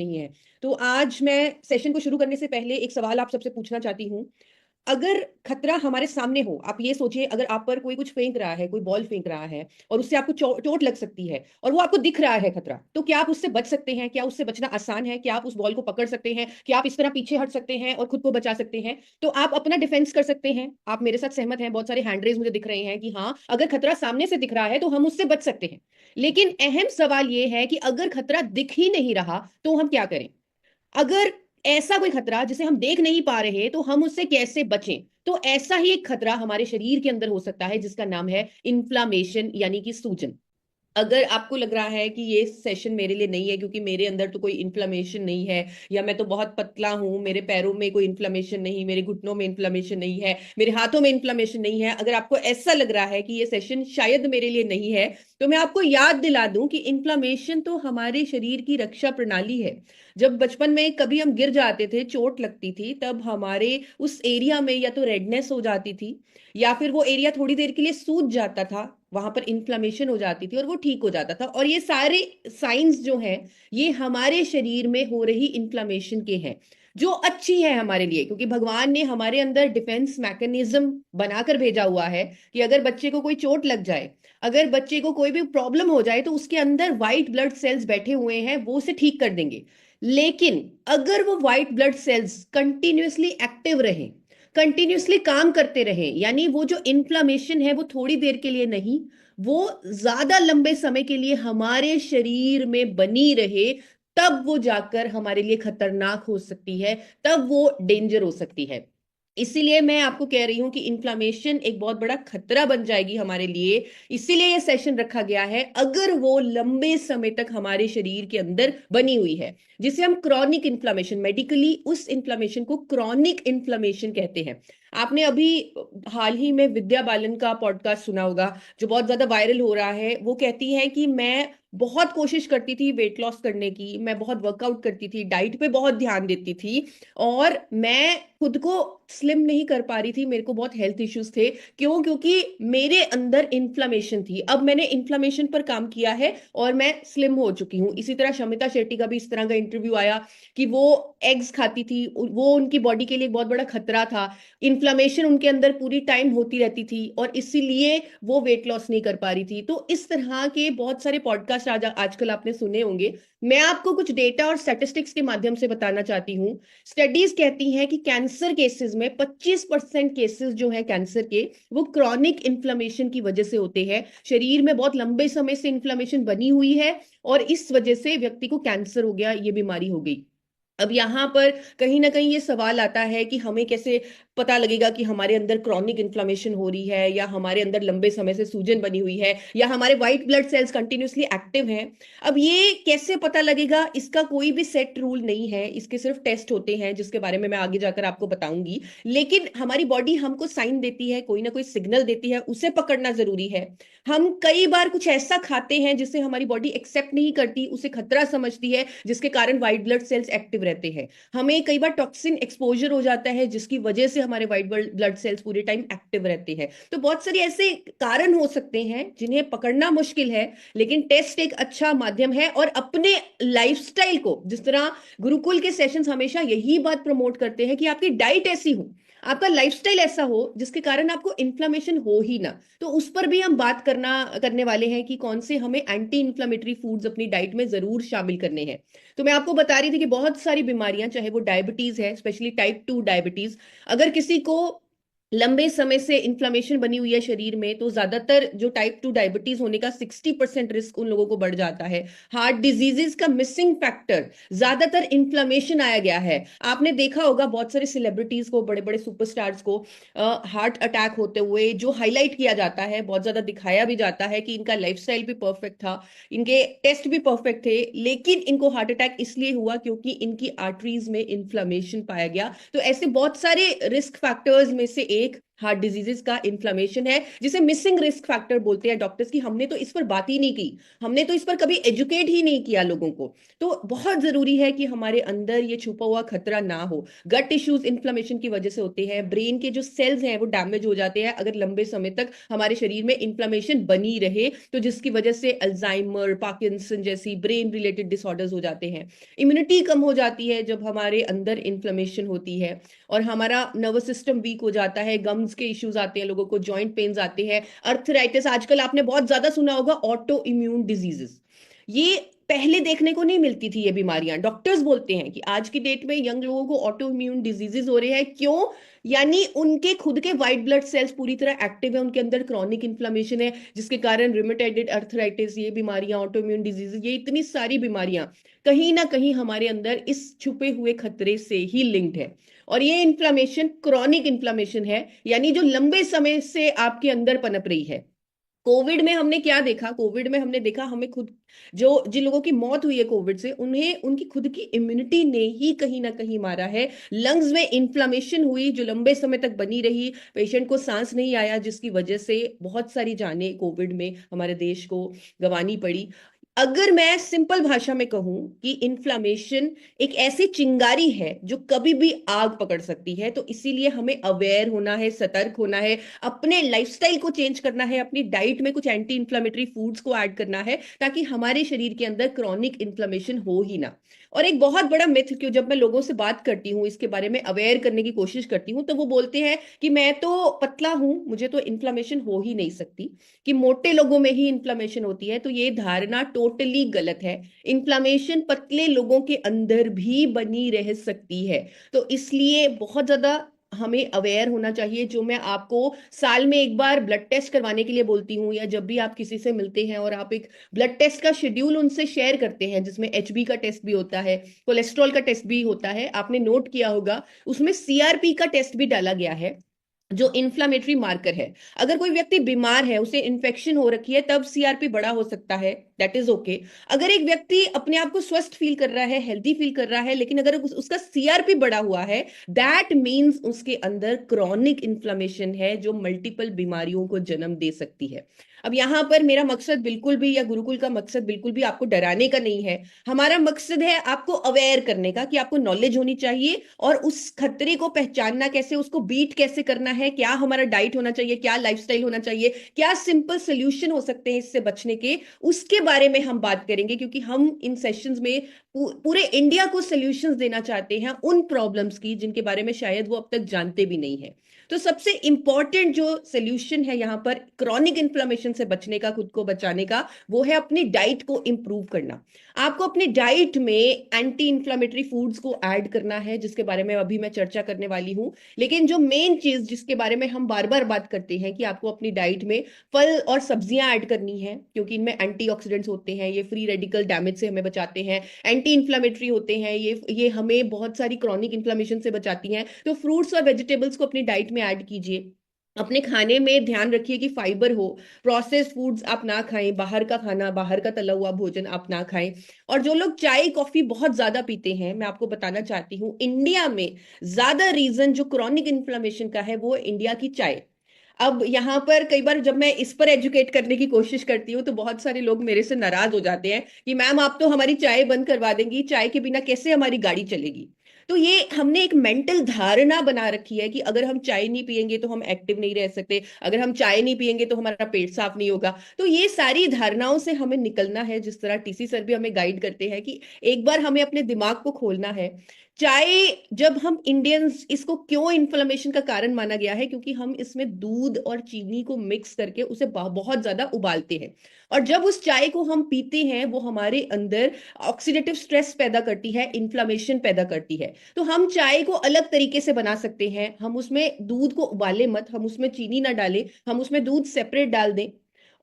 नहीं है। तो आज मैं सेशन को शुरू करने से पहले एक सवाल आप सबसे पूछना चाहती हूँ। अगर खतरा हमारे सामने हो, आप ये सोचिए अगर आप पर कोई कुछ फेंक रहा है, कोई बॉल फेंक रहा है और उससे आपको चोट लग सकती है और वो आपको दिख रहा है खतरा, तो क्या आप उससे बच सकते हैं? क्या उससे बचना आसान है? क्या आप उस बॉल को पकड़ सकते हैं? क्या आप इस तरह पीछे हट सकते हैं और खुद को बचा सकते हैं? तो आप अपना डिफेंस कर सकते हैं। आप मेरे साथ सहमत हैं? बहुत सारे हैंड रेज मुझे दिख रहे हैं कि हाँ, अगर खतरा सामने से दिख रहा है तो हम उससे बच सकते हैं। लेकिन अहम सवाल ये है कि अगर खतरा दिख ही नहीं रहा तो हम क्या करें? अगर ऐसा कोई खतरा जिसे हम देख नहीं पा रहे तो हम उससे कैसे बचें? तो ऐसा ही एक खतरा हमारे शरीर के अंदर हो सकता है जिसका नाम है इन्फ्लामेशन यानी कि सूजन। अगर आपको लग रहा है कि ये सेशन मेरे लिए नहीं है क्योंकि मेरे अंदर तो कोई इन्फ्लेमेशन नहीं है, या मैं तो बहुत पतला हूं, मेरे पैरों में कोई इन्फ्लेमेशन नहीं, मेरे घुटनों में इन्फ्लेमेशन नहीं है, मेरे हाथों में इन्फ्लेमेशन नहीं है, अगर आपको ऐसा लग रहा है कि ये सेशन शायद मेरे लिए नहीं है, तो मैं आपको याद दिला दूं कि इन्फ्लेमेशन तो हमारे शरीर की रक्षा प्रणाली है। जब बचपन में कभी हम गिर जाते थे, चोट लगती थी, तब हमारे उस एरिया में या तो रेडनेस हो जाती थी या फिर वो एरिया थोड़ी देर के लिए सूज जाता था, वहां पर इन्फ्लेमेशन हो जाती थी और वो ठीक हो जाता था। और ये सारे साइंस जो हैं, ये हमारे शरीर में हो रही इन्फ्लेमेशन के हैं, जो अच्छी है हमारे लिए, क्योंकि भगवान ने हमारे अंदर डिफेंस मैकेनिज्म बनाकर भेजा हुआ है कि अगर बच्चे को कोई चोट लग जाए, अगर बच्चे को कोई भी प्रॉब्लम हो जाए, तो उसके अंदर व्हाइट ब्लड सेल्स बैठे हुए हैं, वो उसे ठीक कर देंगे। लेकिन अगर वो white blood cells continuously active रहे, कंटिन्यूअसली काम करते रहे, यानी वो जो इन्फ्लामेशन है वो थोड़ी देर के लिए नहीं, वो ज्यादा लंबे समय के लिए हमारे शरीर में बनी रहे, तब वो जाकर हमारे लिए खतरनाक हो सकती है, तब वो डेंजर हो सकती है। इसीलिए मैं आपको कह रही हूं कि इन्फ्लामेशन एक बहुत बड़ा खतरा बन जाएगी हमारे लिए। इसीलिए ये सेशन रखा गया है, अगर वो लंबे समय तक हमारे शरीर के अंदर बनी हुई है, जिसे हम क्रॉनिक इन्फ्लामेशन, मेडिकली उस इन्फ्लामेशन को क्रॉनिक इन्फ्लामेशन कहते हैं। आपने अभी हाल ही में विद्या बालन का पॉडकास्ट सुना होगा, जो बहुत ज्यादा वायरल हो रहा है। वो कहती है कि मैं बहुत कोशिश करती थी वेट लॉस करने की, मैं बहुत वर्कआउट करती थी, डाइट पे बहुत ध्यान देती थी, और मैं खुद को स्लिम नहीं कर पा रही थी, मेरे को बहुत हेल्थ इश्यूज थे। क्यों? क्योंकि मेरे अंदर इन्फ्लामेशन थी। अब मैंने इन्फ्लामेशन पर काम किया है और मैं स्लिम हो चुकी हूँ। इसी तरह शमिता शेट्टी का भी इस तरह का इंटरव्यू आया कि वो एग्स खाती थी, वो उनकी बॉडी के लिए एक बहुत बड़ा खतरा था, इन्फ्लामेशन उनके अंदर पूरी टाइम होती रहती थी और इसीलिए वो वेट लॉस नहीं कर पा रही थी। तो इस तरह के बहुत सारे पॉडकास्ट आजकल आपने सुने होंगे। मैं आपको कुछ डेटा और स्टैटिस्टिक्स के माध्यम से बताना चाहती हूँ। स्टडीज कहती हैं कि कैंसर केसेस में 25% केसेस जो है कैंसर के, वो क्रॉनिक इन्फ्लेमेशन की वजह से होते हैं। शरीर में बहुत लंबे समय से इन्फ्लेमेशन बनी हुई है और इस वजह से व्यक्ति को कैंसर हो गया, ये बीमारी हो गई। अब यहां पर कहीं ना कहीं ये सवाल आता है कि हमें कैसे पता लगेगा कि हमारे अंदर क्रॉनिक इन्फ्लेमेशन हो रही है, या हमारे अंदर लंबे समय से सूजन बनी हुई है, या हमारे white blood cells continuously active हैं। अब ये कैसे पता लगेगा? इसका कोई भी सेट रूल नहीं है, इसके सिर्फ टेस्ट होते हैं जिसके बारे में मैं आगे जाकर आपको बताऊंगी। लेकिन हमारी बॉडी हमको साइन देती है, कोई ना कोई सिग्नल देती है, उसे पकड़ना जरूरी है। हम कई बार कुछ ऐसा खाते हैं जिसे हमारी बॉडी एक्सेप्ट नहीं करती, उसे खतरा समझती है, जिसके कारण व्हाइट ब्लड सेल्स एक्टिव रहते हैं। हमें कई बार टॉक्सिन एक्सपोजर हो जाता है जिसकी वजह से हमारे व्हाइट ब्लड सेल्स पूरे टाइम एक्टिव रहते हैं। तो बहुत सारे ऐसे कारण हो सकते हैं जिन्हें पकड़ना मुश्किल है, लेकिन टेस्ट एक अच्छा माध्यम है। और अपने लाइफस्टाइल को, जिस तरह गुरुकुल के सेशंस हमेशा यही बात प्रमोट करते हैं कि आपकी डाइट ऐसी हो, आपका लाइफस्टाइल ऐसा हो जिसके कारण आपको इन्फ्लेमेशन हो ही ना, तो उस पर भी हम बात करने वाले हैं कि कौन से हमें एंटी इन्फ्लेमेटरी फूड्स अपनी डाइट में जरूर शामिल करने हैं। तो मैं आपको बता रही थी कि बहुत सारी बीमारियां, चाहे वो डायबिटीज है, स्पेशली टाइप 2 डायबिटीज, अगर किसी को लंबे समय से इन्फ्लेमेशन बनी हुई है शरीर में, तो ज्यादातर जो टाइप 2 डायबिटीज होने का 60% रिस्क उन लोगों को बढ़ जाता है। हार्ट डिजीजेस का मिसिंग फैक्टर ज्यादातर इन्फ्लेमेशन आया गया है। आपने देखा होगा बहुत सारे सेलिब्रिटीज को, बड़े बड़े सुपरस्टार्स को हार्ट अटैक होते हुए जो हाईलाइट किया जाता है, बहुत ज्यादा दिखाया भी जाता है कि इनका लाइफस्टाइल भी परफेक्ट था, इनके टेस्ट भी परफेक्ट थे, लेकिन इनको हार्ट अटैक इसलिए हुआ क्योंकि इनकी आर्टरीज में इन्फ्लेमेशन पाया गया। तो ऐसे बहुत सारे रिस्क फैक्टर्स में से एक हार्ट डिजीजेस का इन्फ्लेमेशन है, जिसे मिसिंग रिस्क फैक्टर बोलते हैं डॉक्टर्स की। हमने तो इस पर बात ही नहीं की, हमने तो इस पर कभी एजुकेट ही नहीं किया लोगों को। तो बहुत जरूरी है कि हमारे अंदर ये छुपा हुआ खतरा ना हो। गट इश्यूज इन्फ्लेमेशन की वजह से होते हैं, ब्रेन के जो सेल्स हैं वो डैमेज हो जाते हैं अगर लंबे समय तक हमारे शरीर में इन्फ्लेमेशन बनी रहे, तो जिसकी वजह से अल्जाइमर, पार्किंसन जैसी ब्रेन रिलेटेड डिसऑर्डर्स हो जाते हैं। इम्यूनिटी कम हो जाती है जब हमारे अंदर इन्फ्लेमेशन होती है, और हमारा नर्वस सिस्टम वीक हो जाता है, गम्स के इश्यूज आते हैं लोगों को, जॉइंट पेन्स आते हैं, अर्थराइटिस, आजकल आपने बहुत ज्यादा सुना होगा ऑटो इम्यून डिजीजेस। ये पहले देखने को नहीं मिलती थी ये बीमारियां। डॉक्टर्स बोलते हैं कि आज की डेट में यंग लोगों को ऑटो इम्यून डिजीजेस हो रहे हैं। क्यों? यानी उनके खुद के व्हाइट ब्लड सेल्स पूरी तरह एक्टिव है, उनके अंदर क्रॉनिक इन्फ्लेमेशन है, जिसके कारण रिमेटोइड अर्थराइटिस, ये बीमारियां, ऑटो इम्यून डिजीज, ये इतनी सारी बीमारियां कहीं ना कहीं हमारे अंदर इस छुपे हुए खतरे से ही लिंक्ड है। और ये इन्फ्लेमेशन क्रॉनिक इन्फ्लेमेशन है, यानी जो लंबे समय से आपके अंदर पनप रही है। कोविड में हमने क्या देखा? कोविड में हमने देखा, हमें खुद, जो जिन लोगों की मौत हुई है कोविड से, उन्हें उनकी खुद की इम्यूनिटी ने ही कहीं ना कहीं मारा है। लंग्स में इन्फ्लामेशन हुई जो लंबे समय तक बनी रही, पेशेंट को सांस नहीं आया, जिसकी वजह से बहुत सारी जानें कोविड में हमारे देश को गंवानी पड़ी। अगर मैं सिंपल भाषा में कहूं कि इन्फ्लामेशन एक ऐसी चिंगारी है जो कभी भी आग पकड़ सकती है, तो इसीलिए हमें अवेयर होना है, सतर्क होना है, अपने लाइफस्टाइल को चेंज करना है, अपनी डाइट में कुछ एंटी इन्फ्लामेटरी फूड्स को ऐड करना है, ताकि हमारे शरीर के अंदर क्रॉनिक इन्फ्लामेशन हो ही ना। और एक बहुत बड़ा मिथ, क्यों, जब मैं लोगों से बात करती हूँ इसके बारे में, अवेयर करने की कोशिश करती हूँ, तो वो बोलते हैं कि मैं तो पतला हूं, मुझे तो इन्फ्लामेशन हो ही नहीं सकती, कि मोटे लोगों में ही इन्फ्लामेशन होती है। तो ये धारणा टोटली गलत है। इन्फ्लामेशन पतले लोगों के अंदर भी बनी रह सकती है। तो इसलिए बहुत ज्यादा हमें अवेयर होना चाहिए। जो मैं आपको साल में एक बार ब्लड टेस्ट करवाने के लिए बोलती हूँ, या जब भी आप किसी से मिलते हैं और आप एक ब्लड टेस्ट का शेड्यूल उनसे शेयर करते हैं, जिसमें एचबी का टेस्ट भी होता है, कोलेस्ट्रॉल का टेस्ट भी होता है, आपने नोट किया होगा उसमें सीआरपी का टेस्ट भी डाला गया है, जो इन्फ्लामेटरी मार्कर है। अगर कोई व्यक्ति बीमार है, उसे इन्फेक्शन हो रखी है, तब सीआरपी बड़ा हो सकता है, दैट इज ओके। अगर एक व्यक्ति अपने आप को स्वस्थ फील कर रहा है, हेल्दी फील कर रहा है, लेकिन अगर उसका सीआरपी बड़ा हुआ है, दैट मीन्स उसके अंदर क्रॉनिक इन्फ्लामेशन है, जो मल्टीपल बीमारियों को जन्म दे सकती है। अब यहां पर मेरा मकसद बिल्कुल भी, या गुरुकुल का मकसद बिल्कुल भी आपको डराने का नहीं है। हमारा मकसद है आपको अवेयर करने का, कि आपको नॉलेज होनी चाहिए, और उस खतरे को पहचानना कैसे, उसको बीट कैसे करना है, क्या हमारा डाइट होना चाहिए, क्या लाइफस्टाइल होना चाहिए, क्या सिंपल सोल्यूशन हो सकते हैं इससे बचने के, उसके बारे में हम बात करेंगे। क्योंकि हम इन सेशंस में पूरे इंडिया को सोल्यूशंस देना चाहते हैं उन प्रॉब्लम्स की जिनके बारे में शायद वो अब तक जानते भी नहीं है। तो सबसे इंपॉर्टेंट जो सोल्यूशन है यहाँ पर क्रॉनिक इन्फ्लेमेशन से बचने का, खुद को बचाने का, वो है अपनी डाइट को इंप्रूव करना। आपको अपनी डाइट में एंटी इन्फ्लेमेटरी फूड्स को ऐड करना है, जिसके बारे में अभी मैं चर्चा करने वाली हूं। लेकिन जो मेन चीज जिसके बारे में हम बार बार बात करते हैं, कि आपको अपनी डाइट में फल और सब्जियां ऐड करनी है, क्योंकि इनमें एंटीऑक्सीडेंट्स होते हैं, ये फ्री रेडिकल डैमेज से हमें बचाते हैं, एंटी इन्फ्लेमेटरी होते हैं, ये हमें बहुत सारी क्रॉनिक इन्फ्लेमेशन से बचाती हैं। तो फ्रूट्स और वेजिटेबल्स को अपनी डाइट में ऐड कीजिए। अपने खाने में ध्यान रखिए कि फाइबर हो, प्रोसेस्ड फूड्स आप ना खाएं, बाहर का खाना, बाहर का तला हुआ भोजन आप ना खाएं। और जो लोग चाय कॉफी बहुत ज्यादा पीते हैं, मैं आपको बताना चाहती हूँ, इंडिया में ज्यादा रीजन जो क्रॉनिक इन्फ्लेमेशन का है वो इंडिया की चाय। अब यहाँ पर कई बार जब मैं इस पर एजुकेट करने की कोशिश करती हूँ, तो बहुत सारे लोग मेरे से नाराज हो जाते हैं कि मैम आप तो हमारी चाय बंद करवा देंगी, चाय के बिना कैसे हमारी गाड़ी चलेगी। तो ये हमने एक मेंटल धारणा बना रखी है कि अगर हम चाय नहीं पियेंगे तो हम एक्टिव नहीं रह सकते, अगर हम चाय नहीं पियेंगे तो हमारा पेट साफ नहीं होगा। तो ये सारी धारणाओं से हमें निकलना है, जिस तरह टीसी सर भी हमें गाइड करते हैं कि एक बार हमें अपने दिमाग को खोलना है। चाय, जब हम इंडियंस, इसको क्यों इन्फ्लेमेशन का कारण माना गया है, क्योंकि हम इसमें दूध और चीनी को मिक्स करके उसे बहुत ज्यादा उबालते हैं, और जब उस चाय को हम पीते हैं वो हमारे अंदर ऑक्सीडेटिव स्ट्रेस पैदा करती है, इन्फ्लेमेशन पैदा करती है। तो हम चाय को अलग तरीके से बना सकते हैं। हम उसमें दूध को उबाले मत, हम उसमें चीनी ना डालें, हम उसमें दूध सेपरेट डाल दें,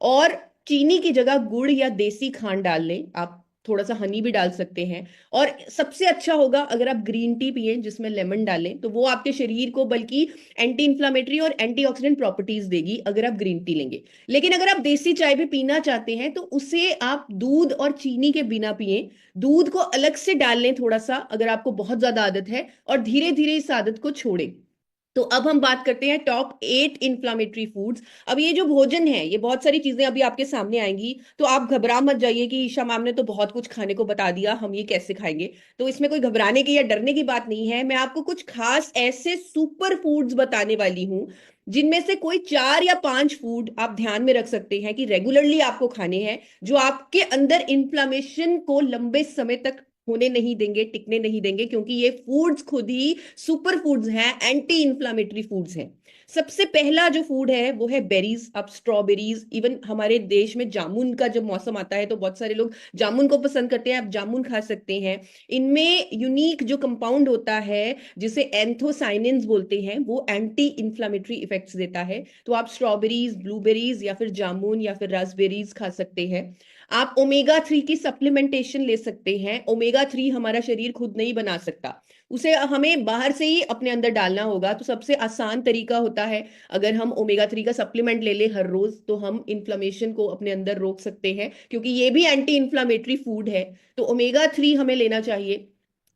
और चीनी की जगह गुड़ या देसी खांड डाल लें। आप थोड़ा सा हनी भी डाल सकते हैं। और सबसे अच्छा होगा अगर आप ग्रीन टी पिए जिसमें लेमन डालें, तो वो आपके शरीर को बल्कि एंटी इंफ्लामेटरी और एंटीऑक्सीडेंट प्रॉपर्टीज देगी अगर आप ग्रीन टी लेंगे। लेकिन अगर आप देसी चाय भी पीना चाहते हैं तो उसे आप दूध और चीनी के बिना पिए, दूध को अलग से डाल लें थोड़ा सा, अगर आपको बहुत ज्यादा आदत है, और धीरे धीरे इस आदत को छोड़ें। तो अब हम बात करते हैं टॉप 8 इन्फ्लामेटरी फूड्स। अब ये जो भोजन है, ये बहुत सारी चीजें अभी आपके सामने आएंगी, तो आप घबरा मत जाइए कि ईशा मैम ने तो बहुत कुछ खाने को बता दिया, हम ये कैसे खाएंगे। तो इसमें कोई घबराने की या डरने की बात नहीं है। मैं आपको कुछ खास ऐसे सुपर फूड्स बताने वाली हूँ जिनमें से कोई 4 या 5 फूड आप ध्यान में रख सकते हैं कि रेगुलरली आपको खाने हैं, जो आपके अंदर इन्फ्लामेशन को लंबे समय तक होने नहीं देंगे, टिकने नहीं देंगे, क्योंकि ये फूड्स खुद ही सुपर फूड्स हैं, एंटी इंफ्लामेटरी फूड्स हैं। सबसे पहला जो फूड है वो है बेरीज। अब स्ट्रॉबेरीज, इवन हमारे देश में जामुन का जब मौसम आता है तो बहुत सारे लोग जामुन को पसंद करते हैं, आप जामुन खा सकते हैं। इनमें यूनिक जो कंपाउंड होता है जिसे एंथोसाइनिन्स बोलते हैं, वो एंटी इंफ्लामेटरी इफेक्ट्स देता है। तो आप स्ट्रॉबेरीज, ब्लूबेरीज या फिर जामुन या फिर रास्पबेरीज खा सकते हैं। आप ओमेगा 3 की सप्लीमेंटेशन ले सकते हैं। ओमेगा 3 हमारा शरीर खुद नहीं बना सकता, उसे हमें बाहर से ही अपने अंदर डालना होगा। तो सबसे आसान तरीका होता है, अगर हम ओमेगा 3 का सप्लीमेंट ले ले हर रोज, तो हम इन्फ्लेमेशन को अपने अंदर रोक सकते हैं, क्योंकि ये भी एंटी इन्फ्लामेटरी फूड है। तो ओमेगा 3 हमें लेना चाहिए।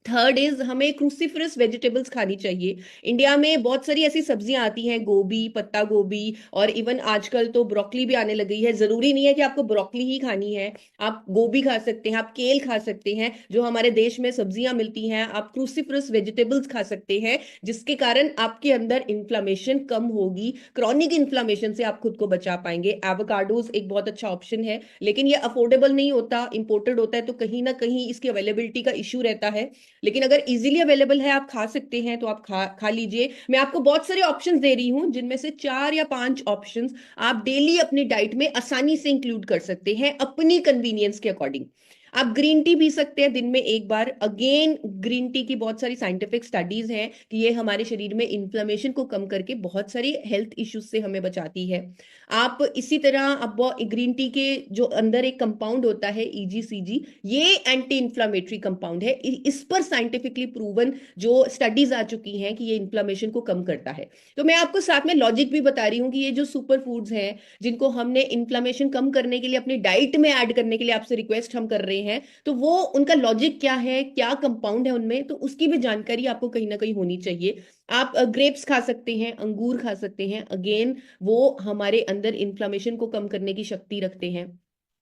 थर्ड इज, हमें क्रूसीफरस वेजिटेबल्स खानी चाहिए। इंडिया में बहुत सारी ऐसी सब्जियां आती हैं, गोभी, पत्ता गोभी, और इवन आजकल तो ब्रोकली भी आने लगी है। जरूरी नहीं है कि आपको ब्रोकली ही खानी है, आप गोभी खा सकते हैं, आप केल खा सकते हैं, जो हमारे देश में सब्जियां मिलती हैं। आप क्रूसीफरस वेजिटेबल्स खा सकते हैं, जिसके कारण आपके अंदर इन्फ्लामेशन कम होगी, क्रॉनिक इन्फ्लामेशन से आप खुद को बचा पाएंगे। एवोकाडोज एक बहुत अच्छा ऑप्शन है, लेकिन ये अफोर्डेबल नहीं होता, इंपोर्टेड होता है, तो कहीं ना कहीं इसकी अवेलेबिलिटी का इशू रहता है। लेकिन अगर इजीली अवेलेबल है, आप खा सकते हैं, तो आप खा लीजिए। मैं आपको बहुत सारे ऑप्शंस दे रही हूं, जिनमें से 4 या 5 ऑप्शंस आप डेली अपनी डाइट में आसानी से इंक्लूड कर सकते हैं, अपनी कन्वीनियंस के अकॉर्डिंग। आप ग्रीन टी पी सकते हैं दिन में एक बार। अगेन, ग्रीन टी की बहुत सारी साइंटिफिक स्टडीज हैं कि ये हमारे शरीर में इन्फ्लेमेशन को कम करके बहुत सारी हेल्थ इश्यूज से हमें बचाती है। आप इसी तरह, अब ग्रीन टी के जो अंदर एक कंपाउंड होता है ईजीसीजी, ये एंटी इंफ्लामेटरी कंपाउंड है। इस पर साइंटिफिकली प्रूवन जो स्टडीज आ चुकी हैं कि ये इन्फ्लामेशन को कम करता है। तो मैं आपको साथ में लॉजिक भी बता रही हूँ कि ये जो सुपर फूड्स हैं, जिनको हमने इन्फ्लामेशन कम करने के लिए अपनी डाइट में ऐड करने के लिए आपसे रिक्वेस्ट हम कर रहे हैं, तो वो उनका लॉजिक क्या है, क्या कंपाउंड है उनमें, तो उसकी भी जानकारी आपको कहीं ना कहीं होनी चाहिए। आप ग्रेप्स खा सकते हैं, अंगूर खा सकते हैं। अगेन, वो हमारे अंदर इन्फ्लामेशन को कम करने की शक्ति रखते हैं।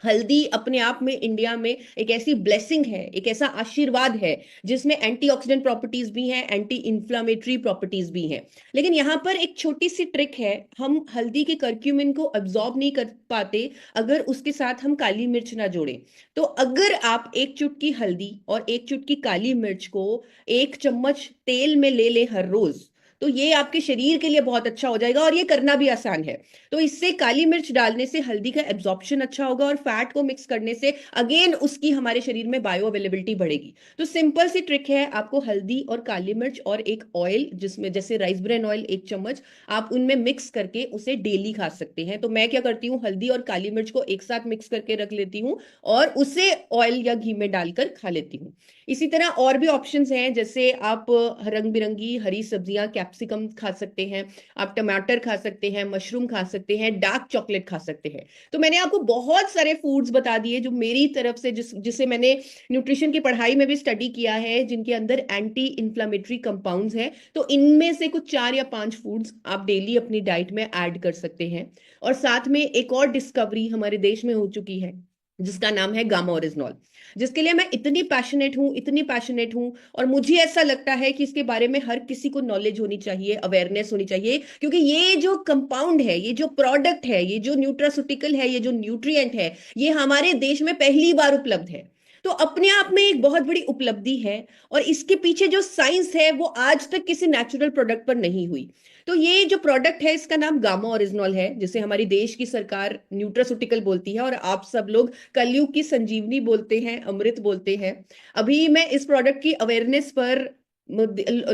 हल्दी अपने आप में इंडिया में एक ऐसी ब्लेसिंग है, एक ऐसा आशीर्वाद है, जिसमें एंटीऑक्सीडेंट प्रॉपर्टीज भी हैं, एंटी इंफ्लामेटरी प्रॉपर्टीज भी हैं। लेकिन यहाँ पर एक छोटी सी ट्रिक है, हम हल्दी के करक्यूमिन को अब्सॉर्ब नहीं कर पाते अगर उसके साथ हम काली मिर्च ना जोड़ें। तो अगर आप एक चुटकी हल्दी और एक चुटकी काली मिर्च को 1 चम्मच तेल में ले ले हर रोज, तो ये आपके शरीर के लिए बहुत अच्छा हो जाएगा, और ये करना भी आसान है। तो इससे काली मिर्च डालने से हल्दी का एब्जॉर्प्शन अच्छा होगा, और फैट को मिक्स करने से अगेन उसकी हमारे शरीर में बायो अवेलेबिलिटी बढ़ेगी। तो सिंपल सी ट्रिक है, आपको हल्दी और काली मिर्च और एक ऑयल, जिसमें जैसे राइस ब्रेन ऑयल 1 चम्मच, आप उनमें मिक्स करके उसे डेली खा सकते हैं। तो मैं क्या करती हूँ, हल्दी और काली मिर्च को एक साथ मिक्स करके रख लेती हूँ, और उसे ऑयल या घी में डालकर खा लेती हूँ। इसी तरह और भी ऑप्शंस हैं, जैसे आप रंग बिरंगी हरी सब्जियां, कैप्सिकम खा सकते हैं, आप टमाटर खा सकते हैं, मशरूम खा सकते हैं, डार्क चॉकलेट खा सकते हैं। तो मैंने आपको बहुत सारे फूड्स बता दिए जो मेरी तरफ से, जिसे मैंने न्यूट्रिशन की पढ़ाई में भी स्टडी किया है, जिनके अंदर एंटी इंफ्लामेटरी कंपाउंड्स हैं। तो इनमें से कुछ 4 या 5 फूड्स आप डेली अपनी डाइट में ऐड कर सकते हैं। और साथ में एक और डिस्कवरी हमारे देश में हो चुकी है, जिसका नाम है गामा ओरिजिनॉल, जिसके लिए मैं इतनी पैशनेट हूं, इतनी पैशनेट हूं। और मुझे ऐसा लगता है कि इसके बारे में हर किसी को नॉलेज होनी चाहिए, अवेयरनेस होनी चाहिए, क्योंकि ये जो कंपाउंड है, ये जो प्रोडक्ट है, ये जो न्यूट्रास्यूटिकल है, ये जो न्यूट्रिएंट है, ये हमारे देश में पहली बार उपलब्ध है। तो अपने आप में एक बहुत बड़ी उपलब्धि है, और इसके पीछे जो साइंस है वो आज तक किसी नेचुरल प्रोडक्ट पर नहीं हुई। तो ये जो प्रोडक्ट है, इसका नाम गामा ओरिजिनॉल है, जिसे हमारी देश की सरकार न्यूट्रास्यूटिकल बोलती है, और आप सब लोग कलयुग की संजीवनी बोलते हैं, अमृत बोलते हैं। अभी मैं इस प्रोडक्ट की अवेयरनेस पर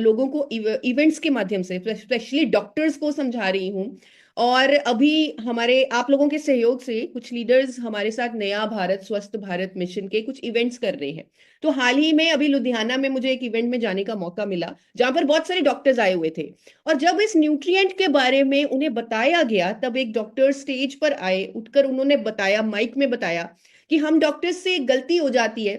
लोगों को इवेंट्स के माध्यम से, स्पेशली डॉक्टर्स को समझा रही हूँ। और अभी हमारे आप लोगों के सहयोग से कुछ लीडर्स हमारे साथ नया भारत स्वस्थ भारत मिशन के कुछ इवेंट्स कर रहे हैं। तो हाल ही में अभी लुधियाना में मुझे एक इवेंट में जाने का मौका मिला, जहां पर बहुत सारे डॉक्टर्स आए हुए थे। और जब इस न्यूट्रिएंट के बारे में उन्हें बताया गया, तब एक डॉक्टर स्टेज पर आए, उठकर उन्होंने बताया, माइक में बताया, कि हम डॉक्टर्स से एक गलती हो जाती है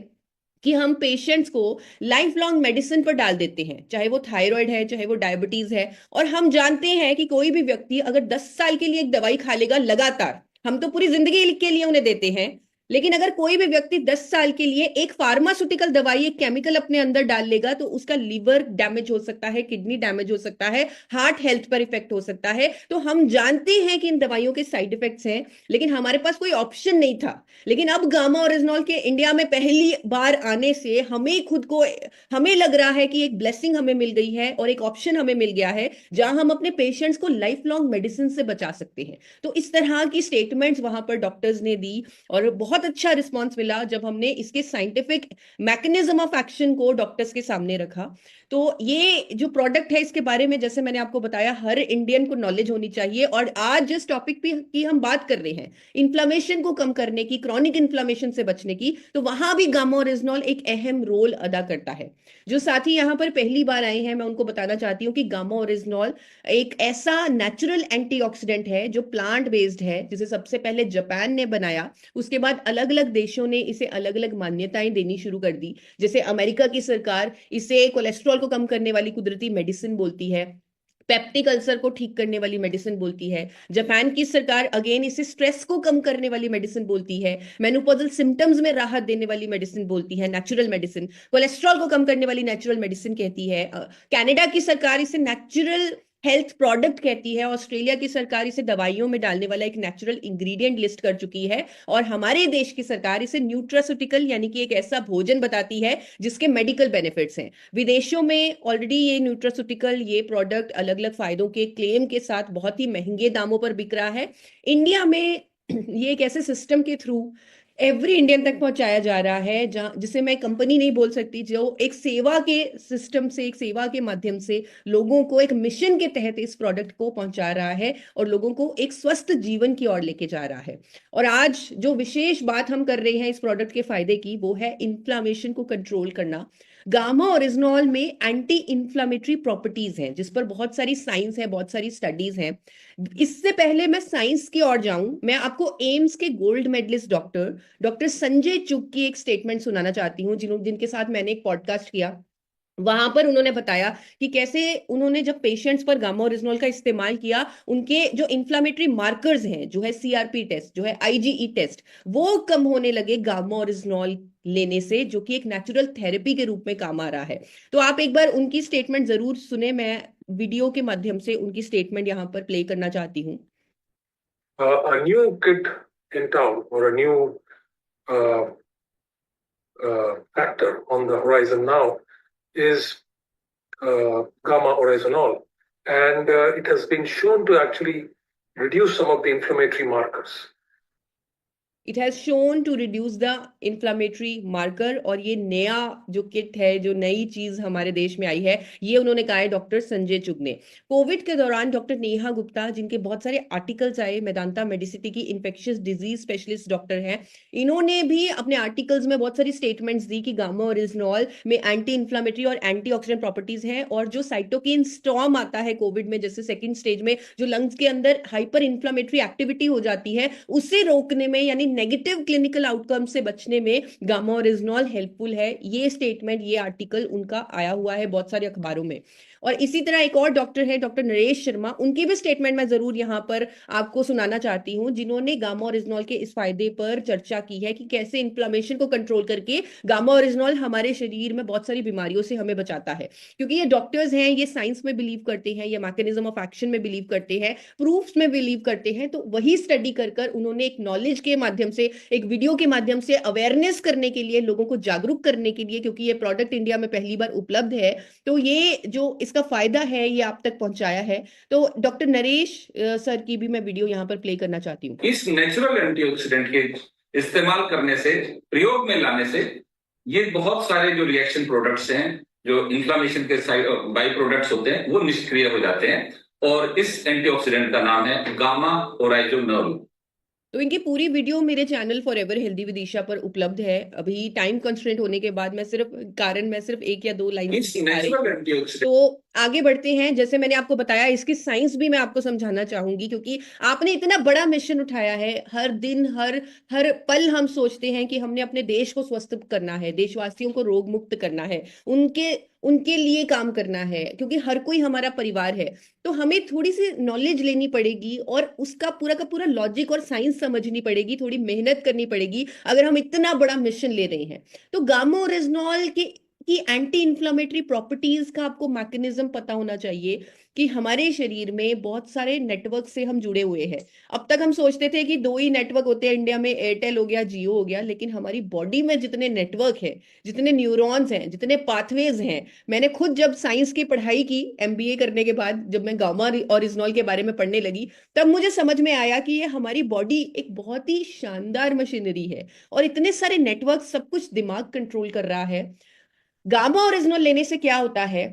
कि हम पेशेंट्स को लाइफ लॉन्ग मेडिसिन पर डाल देते हैं, चाहे वो थायराइड है, चाहे वो डायबिटीज है। और हम जानते हैं कि कोई भी व्यक्ति अगर 10 साल के लिए एक दवाई खा लेगा लगातार, हम तो पूरी जिंदगी के लिए उन्हें देते हैं, लेकिन अगर कोई भी व्यक्ति 10 साल के लिए एक फार्मास्यूटिकल दवाई, एक केमिकल अपने अंदर डाल लेगा, तो उसका लिवर डैमेज हो सकता है, किडनी डैमेज हो सकता है, हार्ट हेल्थ पर इफेक्ट हो सकता है। तो हम जानते हैं कि इन दवाइयों के साइड इफेक्ट्स हैं, लेकिन हमारे पास कोई ऑप्शन नहीं था। लेकिन अब गामा ओरिजिनॉल के इंडिया में पहली बार आने से हमें खुद को, हमें लग रहा है कि एक ब्लेसिंग हमें मिल गई है और एक ऑप्शन हमें मिल गया है जहां हम अपने पेशेंट्स को लाइफ लॉन्ग मेडिसिन से बचा सकते हैं। तो इस तरह की स्टेटमेंट्स वहां पर डॉक्टर्स ने दी और बहुत अच्छा रिस्पॉन्स मिला जब हमने इसके साइंटिफिक मैकेनिज्म ऑफ एक्शन को डॉक्टर्स के सामने रखा। तो ये जो प्रोडक्ट है इसके बारे में, जैसे मैंने आपको बताया, हर इंडियन को नॉलेज होनी चाहिए। और आज जिस टॉपिक की हम बात कर रहे हैं, इन्फ्लामेशन को कम करने की, क्रॉनिक इन्फ्लामेशन से बचने की, तो वहां भी गामा ओरिजिनॉल एक अहम रोल अदा करता है। जो साथी यहाँ पर पहली बार आए हैं, मैं उनको बताना चाहती हूँ कि गामा ओरिजिनॉल एक ऐसा नेचुरल एंटीऑक्सीडेंट है जो प्लांट बेस्ड है, जिसे सबसे पहले जापान ने बनाया। उसके बाद अलग अलग देशों ने इसे अलग अलग मान्यताएं देनी शुरू कर दी। जैसे अमेरिका की सरकार इसे कोलेस्ट्रॉल को कम करने वाली कुदरती मेडिसिन बोलती है, पेप्टिक अल्सर को ठीक करने वाली मेडिसिन बोलती है। जापान की सरकार अगेन इसे स्ट्रेस को कम करने वाली मेडिसिन बोलती है, मेनोपॉजल सिम्टम्स में राहत देने वाली मेडिसिन बोलती है, नेचुरल मेडिसिन। कोलेस्ट्रॉल को कम करने वाली नेचुरल मेडिसिन कहती है। कनाडा की सरकार इसे नेचुरल हेल्थ प्रोडक्ट कहती है। ऑस्ट्रेलिया की सरकार इसे दवाइयों में डालने वाला एक नेचुरल इंग्रेडिएंट लिस्ट कर चुकी है। और हमारे देश की सरकार इसे न्यूट्रास्यूटिकल यानी कि एक ऐसा भोजन बताती है जिसके मेडिकल बेनिफिट्स हैं। विदेशों में ऑलरेडी ये न्यूट्रास्यूटिकल, ये प्रोडक्ट अलग अलग फायदों के क्लेम के साथ बहुत ही महंगे दामों पर बिक रहा है। इंडिया में ये एक ऐसे सिस्टम के थ्रू एवरी इंडियन तक पहुंचाया जा रहा है जहां, जिसे मैं कंपनी नहीं बोल सकती, जो एक सेवा के सिस्टम से, एक सेवा के माध्यम से लोगों को एक मिशन के तहत इस प्रोडक्ट को पहुंचा रहा है और लोगों को एक स्वस्थ जीवन की ओर लेके जा रहा है। और आज जो विशेष बात हम कर रहे हैं इस प्रोडक्ट के फायदे की, वो है इन्फ्लामेशन को कंट्रोल करना। गामा ओरिजिनॉल में एंटी इन्फ्लामेटरी प्रॉपर्टीज हैं, जिस पर बहुत सारी साइंस है, बहुत सारी स्टडीज हैं। इससे पहले मैं साइंस की ओर जाऊं, मैं आपको एम्स के gold medalist doctor doctor Sanjay Chugh की एक स्टेटमेंट सुनाना चाहती हूँ, जिनके साथ मैंने एक पॉडकास्ट किया। वहां पर उन्होंने बताया कि कैसे उन्होंने जब पेशेंट्स पर गामा ओरिजिनॉल का इस्तेमाल किया, उनके जो इन्फ्लामेटरी मार्कर्स हैं, जो है सीआरपी टेस्ट, जो है आईजीई टेस्ट, वो कम होने लगे गामा ओरिजिनॉल लेने से, जो कि एक नेचुरल थेरेपी के रूप में काम आ रहा है। तो आप एक बार उनकी स्टेटमेंट जरूर सुने। मैं वीडियो के माध्यम से उनकी स्टेटमेंट यहाँ पर प्ले करना चाहती हूँ। A new kid in town or a new uh, factor on the horizon now is gamma oryzanol, and it has been shown to actually reduce some of the inflammatory markers. It has shown to reduce the inflammatory marker. और ये नया जो kit है, जो नई चीज हमारे देश में आई है, ये उन्होंने कहा है डॉक्टर संजय चुग ने। कोविड के दौरान डॉक्टर नेहा गुप्ता, जिनके बहुत सारे आर्टिकल्स आए, मेदांता मेडिसिटी की इन्फेक्शियस डिजीज स्पेशलिस्ट डॉक्टर हैं, इन्होंने भी अपने आर्टिकल्स में बहुत सारी स्टेटमेंट्स दी कि गामा ओरिजिनॉल में एंटी इन्फ्लामेटरी और एंटीऑक्सीडेंट प्रॉपर्टीज हैं। और जो साइटोकिन स्टॉर्म आता है कोविड में, जैसे सेकेंड स्टेज में जो लंग्स के अंदर हाइपर इन्फ्लामेटरी एक्टिविटी हो जाती है, उसे रोकने में, यानी नेगेटिव क्लिनिकल आउटकम से बचने में गामा ओरिजिनॉल हेल्पफुल है। ये स्टेटमेंट, ये आर्टिकल उनका आया हुआ है बहुत सारे अखबारों में। और इसी तरह एक और डॉक्टर है, डॉक्टर नरेश शर्मा, उनकी भी स्टेटमेंट मैं जरूर यहां पर आपको सुनाना चाहती हूं, जिन्होंने गामा ओरिजिनॉल के इस फायदे पर चर्चा की है कि कैसे इन्फ्लामेशन को कंट्रोल करके गामा ओरिजिनॉल हमारे शरीर में बहुत सारी बीमारियों से हमें बचाता है। क्योंकि ये डॉक्टर्स हैं, ये साइंस में बिलीव करते हैं, ये मैकेनिज्म ऑफ एक्शन में बिलीव करते हैं, प्रूफ्स में बिलीव करते हैं। तो वही स्टडी कर कर उन्होंने एक नॉलेज के माध्यम से, एक वीडियो के माध्यम से अवेयरनेस करने के लिए, लोगों को जागरूक करने के लिए, क्योंकि ये प्रोडक्ट इंडिया में पहली बार उपलब्ध है, तो ये जो इसका फायदा है ये आप तक पहुंचाया है। तो डॉक्टर नरेश सर की भी मैं वीडियो यहाँ पर प्ले करना चाहती हूँ। इस नेचुरल एंटीऑक्सीडेंट के इस्तेमाल करने से, प्रयोग में लाने से, ये बहुत सारे जो रिएक्शन प्रोडक्ट्स हैं, जो इन्फ्लामेशन के साइड बाई प्रोडक्ट्स होते हैं, वो निष्क्रिय हो जाते हैं। और इस एंटीऑक्सीडेंट का नाम है गामा ओराइजोनोल। तो इनकी पूरी वीडियो मेरे channel forever healthy with Isha पर उपलब्ध है। अभी टाइम कंस्ट्रेंट होने के बाद मैं सिर्फ एक या दो लाइन इट्स नेचुरल एंटीऑक्सीडेंट। तो आगे बढ़ते हैं। जैसे मैंने आपको बताया, इसकी साइंस भी मैं आपको समझाना चाहूंगी, क्योंकि आपने इतना बड़ा मिशन उठाया है। हर दिन हर हर पल हम सोचते हैं कि हमने अपने देश को स्वस्थ करना है, देशवासियों को रोग मुक्त करना है, उनके उनके लिए काम करना है, क्योंकि हर कोई हमारा परिवार है। तो हमें थोड़ी सी नॉलेज लेनी पड़ेगी और उसका पूरा का पूरा लॉजिक और साइंस समझनी पड़ेगी, थोड़ी मेहनत करनी पड़ेगी अगर हम इतना बड़ा मिशन ले रहे हैं। तो गामा ओरिजिनॉल की एंटी इंफ्लेमेटरी प्रॉपर्टीज का आपको मैकेनिज्म पता होना चाहिए कि हमारे शरीर में बहुत सारे नेटवर्क से हम जुड़े हुए हैं। अब तक हम सोचते थे कि दो ही नेटवर्क होते हैं इंडिया में, एयरटेल हो गया, जियो हो गया, लेकिन हमारी बॉडी में जितने नेटवर्क हैं, जितने न्यूरॉन्स हैं, जितने पाथवेज हैं, मैंने खुद जब साइंस की पढ़ाई की एमबीए करने के बाद, जब मैं गामा ओरिजिनॉल के बारे में पढ़ने लगी, तब मुझे समझ में आया कि ये हमारी बॉडी एक बहुत ही शानदार मशीनरी है और इतने सारे नेटवर्क सब कुछ दिमाग कंट्रोल कर रहा है। गामा ओरिजिनल लेने से क्या होता है,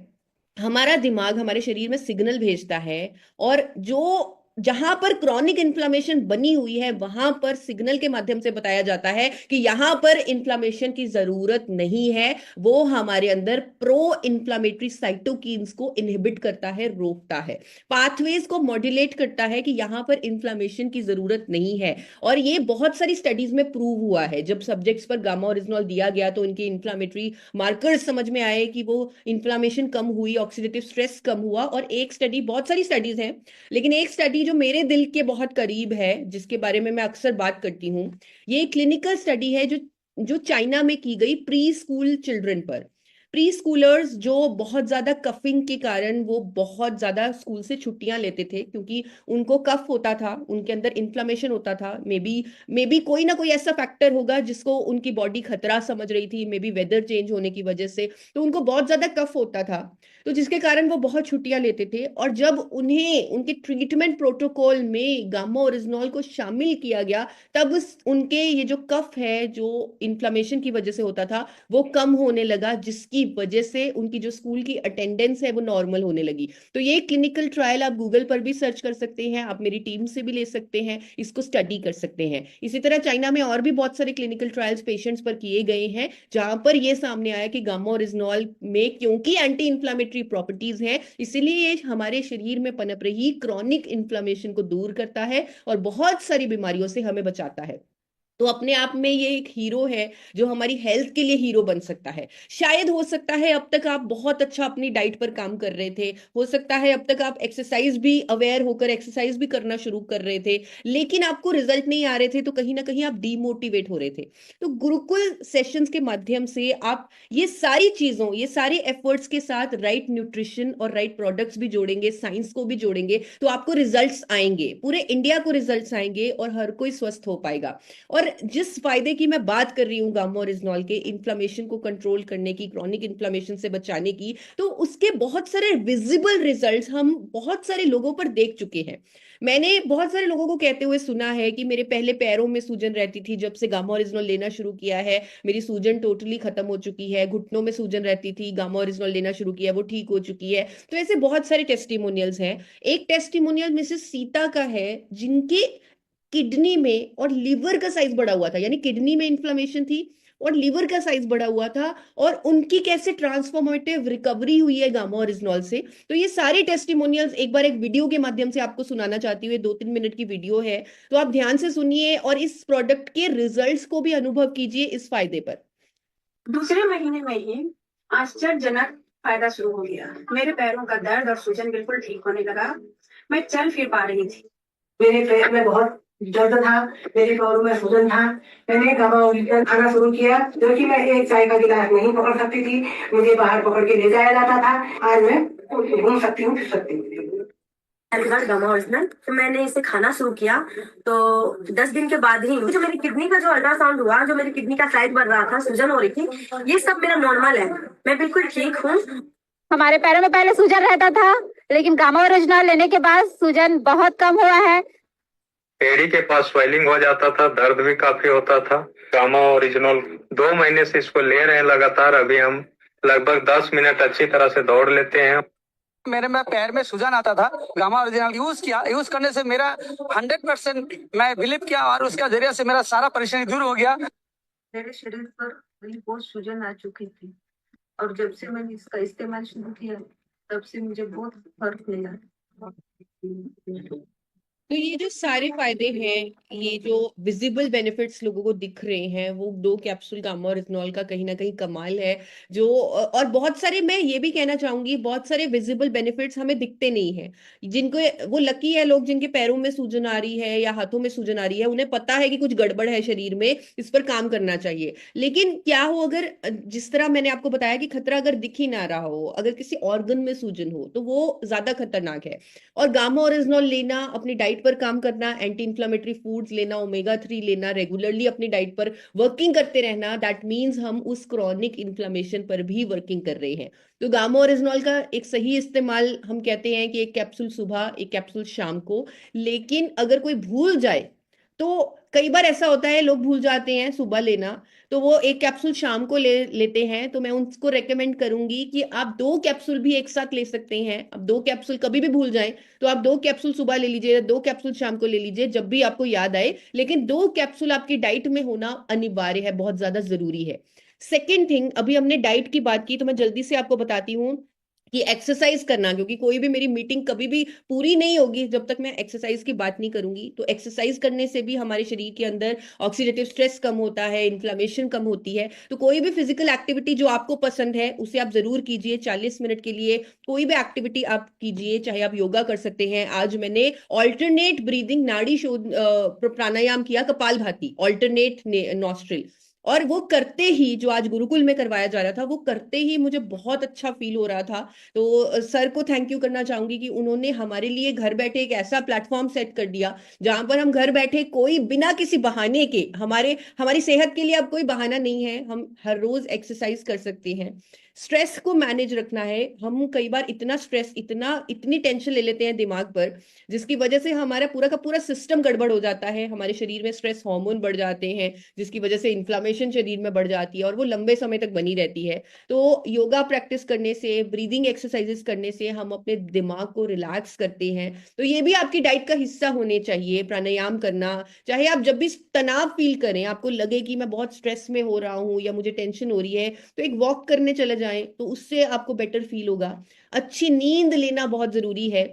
हमारा दिमाग हमारे शरीर में सिग्नल भेजता है, और जो जहां पर क्रॉनिक इन्फ्लामेशन बनी हुई है वहां पर सिग्नल के माध्यम से बताया जाता है कि यहां पर इन्फ्लामेशन की जरूरत नहीं है। वो हमारे अंदर प्रो इन्फ्लामेटरी साइटोकिन्स को इनहिबिट करता है, रोकता है, पाथवेज को मॉड्यूलेट करता है कि यहां पर इन्फ्लामेशन की जरूरत नहीं है। और ये बहुत सारी स्टडीज में प्रूव हुआ है। जब सब्जेक्ट्स पर गामा ओरिजिनल दिया गया तो उनके इन्फ्लामेटरी मार्कर्स समझ में आए कि वो इन्फ्लामेशन कम हुई, ऑक्सीडेटिव स्ट्रेस कम हुआ। और एक स्टडी, बहुत सारी स्टडीज हैं, लेकिन एक स्टडी जो मेरे दिल के बहुत करीब है, जिसके बारे में मैं अक्सर बात करती हूँ, ये क्लिनिकल स्टडी है जो चाइना में की गई प्री स्कूल चिल्ड्रन पर। प्री स्कूलर्स जो बहुत ज्यादा कफिंग के कारण वो बहुत ज्यादा स्कूल से छुट्टियां लेते थे, क्योंकि उनको कफ होता था, उनके अंदर इन्फ्लामेशन होता था। मे बी कोई ना कोई ऐसा फैक्टर होगा जिसको उनकी बॉडी खतरा समझ रही थी, मे बी वेदर चेंज होने की वजह से, तो उनको बहुत ज्यादा कफ होता था, तो जिसके कारण वो बहुत छुट्टियां लेते थे। और जब उन्हें उनके ट्रीटमेंट प्रोटोकॉल में गामा ओरिजिनॉल को शामिल किया गया, तब उनके ये जो कफ है, जो इन्फ्लामेशन की वजह से होता था, वो कम होने लगा, जिसकी वजह से उनकी जो स्कूल की अटेंडेंस है वो नॉर्मल होने लगी। तो ये क्लिनिकल ट्रायल आप गूगल पर भी सर्च कर सकते हैं, आप मेरी टीम से भी ले सकते हैं, इसको स्टडी कर सकते हैं। इसी तरह चाइना में और भी बहुत सारे क्लिनिकल ट्रायल्स पेशेंट्स पर किए गए हैं, जहां पर यह सामने आया कि गामा ओरिजिनॉल में क्योंकि एंटी इंफ्लेमेटरी प्रॉपर्टीज है, इसीलिए ये हमारे शरीर में पनप रही क्रॉनिक इन्फ्लेमेशन को दूर करता है और बहुत सारी बीमारियों से हमें बचाता है। तो अपने आप में ये एक हीरो है जो हमारी हेल्थ के लिए हीरो बन सकता है। शायद हो सकता है अब तक आप बहुत अच्छा अपनी डाइट पर काम कर रहे थे, हो सकता है अब तक आप एक्सरसाइज भी अवेयर होकर एक्सरसाइज भी करना शुरू कर रहे थे, लेकिन आपको रिजल्ट नहीं आ रहे थे, तो कहीं ना कहीं आप डीमोटिवेट हो रहे थे। तो गुरुकुल सेशंस के माध्यम से आप ये सारी चीजों, ये सारे एफर्ट्स के साथ राइट न्यूट्रिशन और राइट प्रोडक्ट्स भी जोड़ेंगे, साइंस को भी जोड़ेंगे, तो आपको रिजल्ट्स आएंगे, पूरे इंडिया को रिजल्ट्स आएंगे और हर कोई स्वस्थ हो पाएगा। और जिस फायदे की मैं बात कर रही हूँ गामा ओरिजिनॉल के, इन्फ्लेमेशन को कंट्रोल करने की, क्रॉनिक इन्फ्लेमेशन से बचाने की, तो उसके बहुत सारे विजिबल रिजल्ट्स हम बहुत सारे लोगों पर देख चुके हैं। मैंने बहुत सारे लोगों को कहते हुए सुना है कि मेरे पहले पैरों में सूजन रहती थी, जब से गामा ओरिजिनॉल लेना शुरू किया है मेरी सूजन टोटली खत्म हो चुकी है। घुटनों में सूजन रहती थी, गामा ओरिजिनॉल लेना शुरू किया, वो ठीक हो चुकी है। तो ऐसे बहुत सारे टेस्टिमोनियल्स हैं। एक टेस्टिमोनियल मिसेस सीता का है, जिनके किडनी में और लिवर का साइज बढ़ा हुआ था, यानी किडनी में इन्फ्लेमेशन थी और लिवर का साइज बढ़ा हुआ था, और उनकी कैसे ट्रांसफॉर्मेटिव रिकवरी हुई है गामा ओरिजिनॉल से। तो ये सारे टेस्टिमोनियल्स एक बार एक वीडियो के माध्यम से आपको सुनाना चाहती हूँ। 2-3 मिनट की वीडियो है, तो आप ध्यान से सुनिए और इस प्रोडक्ट के रिजल्ट्स को भी अनुभव कीजिए इस फायदे पर। दूसरे महीने में ही आश्चर्यजनक फायदा शुरू हो गया। मेरे पैरों का दर्द और सूजन बिल्कुल ठीक होने लगा। मैं चल फिर पा रही थी। मेरे पैर में बहुत दर्द था, मेरे पैरों में सूजन था। मैंने गामा ओरिजिनल खाना शुरू किया, जो कि मैं एक चाय का गिलास नहीं पकड़ सकती थी, मुझे बाहर पकड़ के ले जाया जाता था। आज मैं घूम सकती हूँ, फिर सकती हूँ। गामा ओरिजिनल, तो मैंने इसे खाना शुरू किया, तो 10 दिन के बाद ही जो मेरी किडनी का जो अल्ट्रासाउंड हुआ, जो मेरी किडनी का साइज बढ़ रहा था, सूजन हो रही थी, ये सब मेरा नॉर्मल है। मैं बिल्कुल ठीक हूँ। हमारे पैरों में पहले सूजन रहता था, लेकिन गामा ओरिजिनल लेने के बाद सूजन बहुत कम हुआ है। एड़ी के पास स्वेलिंग हो जाता था, दर्द भी काफी होता था। गामा ओरिजिनल 2 महीने से इसको ले रहे हैं लगातार। अभी हम लगभग 10 मिनट अच्छी तरह से दौड़ लेते हैं। मेरे में पैर में सूजन आता था, गामा ओरिजिनल यूज किया, यूज करने से मेरा 100% मैं बिलीव किया और उसका जरिए से मेरा सारा परेशानी दूर हो गया। मेरे शरीर पर बहुत सूजन आ चुकी थी और जब से मैंने इसका इस्तेमाल शुरू किया तब से मुझे बहुत फर्क मिला। तो ये जो सारे फायदे हैं, ये जो विजिबल बेनिफिट्स लोगों को दिख रहे हैं, वो 2 कैप्सूल गामा ओरिजिनॉल का कहीं ना कहीं कमाल है। जो और बहुत सारे, मैं ये भी कहना चाहूंगी, बहुत सारे विजिबल बेनिफिट्स हमें दिखते नहीं है। जिनको वो लकी है लोग जिनके पैरों में सूजन आ रही है या हाथों में सूजन आ रही है, उन्हें पता है कि कुछ गड़बड़ है शरीर में, इस पर काम करना चाहिए। लेकिन क्या हो अगर, जिस तरह मैंने आपको बताया कि खतरा अगर दिख ही ना रहा हो, अगर किसी ऑर्गन में सूजन हो, तो वो ज्यादा खतरनाक है। और गामा ओरिजिनॉल लेना, अपनी डाइट पर काम करना, एंटी इंफ्लेमेटरी फूड्स लेना, ओमेगा 3 लेना, रेगुलरली अपनी डाइट पर वर्किंग करते रहना, दैट मीन्स हम उस क्रॉनिक इन्फ्लेमेशन पर भी वर्किंग कर रहे हैं। तो गामा ओरिजिनॉल का एक सही इस्तेमाल, हम कहते हैं कि 1 कैप्सूल सुबह, 1 कैप्सूल शाम को। लेकिन अगर कोई भूल जाए, तो कई बार ऐसा होता है लोग भूल जाते हैं सुबह लेना, तो वो 1 कैप्सूल शाम को लेते हैं। तो मैं उनको रेकमेंड करूंगी कि आप 2 कैप्सूल भी एक साथ ले सकते हैं। अब 2 कैप्सूल कभी भी भूल जाएं तो आप 2 कैप्सूल सुबह ले लीजिए, 2 कैप्सूल शाम को ले लीजिए, जब भी आपको याद आए। लेकिन 2 कैप्सूल आपकी डाइट में होना अनिवार्य है, बहुत ज्यादा जरूरी है। सेकेंड थिंग, अभी हमने डाइट की बात की, तो मैं जल्दी से आपको बताती हूँ कि एक्सरसाइज करना, क्योंकि कोई भी मेरी मीटिंग कभी भी पूरी नहीं होगी जब तक मैं एक्सरसाइज की बात नहीं करूंगी। तो एक्सरसाइज करने से भी हमारे शरीर के अंदर ऑक्सीडेटिव स्ट्रेस कम होता है, इन्फ्लेमेशन कम होती है। तो कोई भी फिजिकल एक्टिविटी जो आपको पसंद है उसे आप जरूर कीजिए। 40 मिनट के लिए कोई भी एक्टिविटी आप कीजिए, चाहे आप योगा कर सकते हैं। आज मैंने ऑल्टरनेट ब्रीदिंग नाड़ी शोध प्राणायाम किया, कपालभाति, ऑल्टरनेट नॉस्ट्रिल। और वो करते ही, जो आज गुरुकुल में करवाया जा रहा था, वो करते ही मुझे बहुत अच्छा फील हो रहा था। तो सर को थैंक यू करना चाहूंगी कि उन्होंने हमारे लिए घर बैठे एक ऐसा प्लेटफॉर्म सेट कर दिया जहां पर हम घर बैठे, कोई बिना किसी बहाने के, हमारी सेहत के लिए अब कोई बहाना नहीं है, हम हर रोज एक्सरसाइज कर सकते हैं। स्ट्रेस को मैनेज रखना है। हम कई बार इतना स्ट्रेस, इतनी टेंशन ले लेते हैं दिमाग पर, जिसकी वजह से हमारा पूरा का पूरा सिस्टम गड़बड़ हो जाता है। हमारे शरीर में स्ट्रेस हार्मोन बढ़ जाते हैं, जिसकी वजह से इन्फ्लामेशन शरीर में बढ़ जाती है और वो लंबे समय तक बनी रहती है। तो योगा प्रैक्टिस करने से, ब्रीदिंग एक्सरसाइजेस करने से हम अपने दिमाग को रिलैक्स करते हैं। तो ये भी आपकी डाइट का हिस्सा होने चाहिए, प्राणायाम करना। चाहे आप जब भी तनाव फील करें, आपको लगे कि मैं बहुत स्ट्रेस में हो रहा हूँ या मुझे टेंशन हो रही है, तो एक वॉक करने चले जाएं, तो उससे आपको बेटर फील होगा। अच्छी नींद लेना बहुत जरूरी है।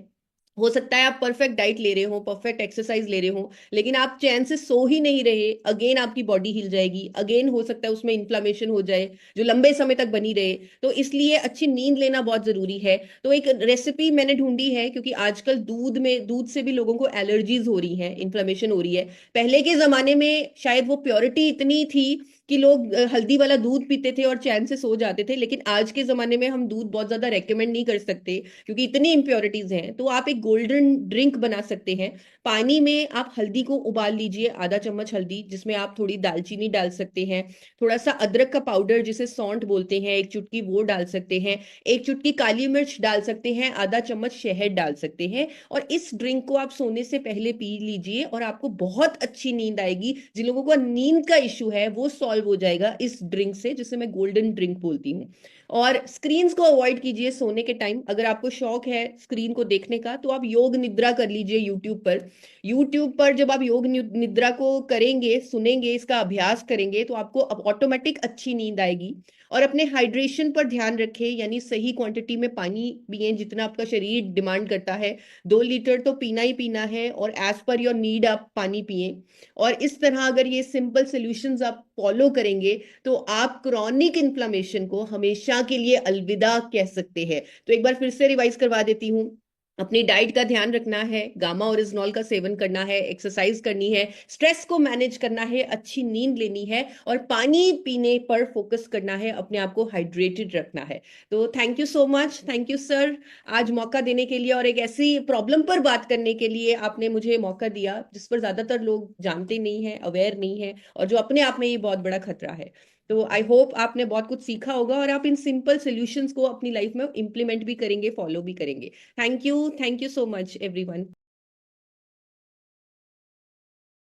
हो सकता है आप परफेक्ट डाइट ले रहे हो, परफेक्ट एक्सरसाइज ले रहे हो, लेकिन आप चैन से सो ही नहीं रहे, अगेन आपकी बॉडी हिल जाएगी, अगेन हो सकता है उसमें इन्फ्लामेशन हो जाए जो लंबे समय तक बनी रहे। तो इसलिए अच्छी नींद लेना बहुत जरूरी है। तो एक रेसिपी मैंने ढूंढी है, क्योंकि आजकल दूध से भी लोगों को एलर्जीज हो रही है, इन्फ्लामेशन हो रही है। पहले के जमाने में शायद वो प्योरिटी इतनी थी कि लोग हल्दी वाला दूध पीते थे और चैन से सो जाते थे, लेकिन आज के जमाने में हम दूध बहुत ज्यादा रेकमेंड नहीं कर सकते, क्योंकि इतनी इम्प्योरिटीज हैं। तो आप एक गोल्डन ड्रिंक बना सकते हैं। पानी में आप हल्दी को उबाल लीजिए, आधा चम्मच हल्दी, जिसमें आप थोड़ी दालचीनी डाल सकते हैं, थोड़ा सा अदरक का पाउडर जिसे सौंठ बोलते हैं 1 चुटकी वो डाल सकते हैं, 1 चुटकी काली मिर्च डाल सकते हैं, आधा चम्मच शहद डाल सकते हैं। और इस ड्रिंक को आप सोने से पहले पी लीजिए और आपको बहुत अच्छी नींद आएगी। जिन लोगों को नींद का इश्यू है वो सॉल्व हो जाएगा इस ड्रिंक से, जिसे मैं गोल्डन ड्रिंक बोलती हूँ। और स्क्रीन्स को अवॉइड कीजिए सोने के टाइम। अगर आपको शौक है स्क्रीन को देखने का, तो आप योग निद्रा कर लीजिए यूट्यूब पर जब आप योग निद्रा को करेंगे, सुनेंगे, इसका अभ्यास करेंगे, तो आपको ऑटोमेटिक अच्छी नींद आएगी। और अपने हाइड्रेशन पर ध्यान रखें, यानी सही क्वांटिटी में पानी पिए, जितना आपका शरीर डिमांड करता है। 2 लीटर तो पीना ही पीना है, और एज पर योर नीड आप पानी पिए। और इस तरह अगर ये सिंपल सॉल्यूशंस आप फॉलो करेंगे, तो आप क्रॉनिक इन्फ्लेमेशन को हमेशा के लिए अलविदा कह सकते हैं। तो एक बार फिर से रिवाइज करवा देती हूँ। अपनी डाइट का ध्यान रखना है, गामा ओरिजिनॉल का सेवन करना है, एक्सरसाइज करनी है, स्ट्रेस को मैनेज करना है, अच्छी नींद लेनी है, और पानी पीने पर फोकस करना है, अपने आप को हाइड्रेटेड रखना है। तो thank you so much, thank you sir, आज मौका देने के लिए और एक ऐसी प्रॉब्लम पर बात करने के लिए आपने मुझे मौका दिया जिस पर ज्यादातर लोग जानते नहीं है, अवेयर नहीं है, और जो अपने आप में ये बहुत बड़ा खतरा है। तो आई होप आपने बहुत कुछ सीखा होगा और आप इन सिंपल सॉल्यूशंस को अपनी लाइफ में इम्प्लीमेंट भी करेंगे, फॉलो भी करेंगे। Thank you so much everyone.